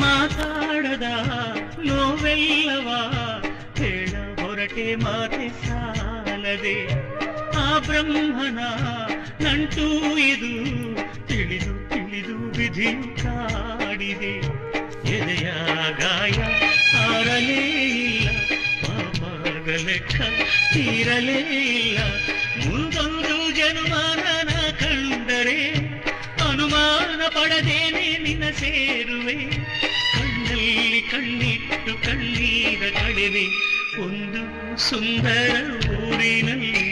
ಮಾತಾಡದ ನೋವೆಲ್ಲವ ಹೇಳ ಹೊರಟೆ ಮಾತೆ ಸಾಲದೆ ಆ ಬ್ರಹ್ಮನ ನಂಟು ಇದು ತಿಳಿದು ತಿಳಿದು ವಿಧಿಯು ಕಾಡಿದೆ ಎದೆಯ ಗಾಯ ಆರಲೇ ಇಲ್ಲ ಪಾಪದ ಲೆಕ್ಕ ತೀರಲೇ ಇಲ್ಲ ಮುಂದೊಂದು ಜನುಮಾನ ಕಂಡರೆ ಅನುಮಾನ ಪಡದೇನೆ ನಿನ್ನ ಸೇರುವೆ ಕಣ್ಣಲ್ಲಿ ಕಣ್ಣಿಟ್ಟು ಕಣ್ಣೀರ ಕಡೆವೆ ಒಂದು ಸುಂದರ ಊರಿನಲ್ಲಿ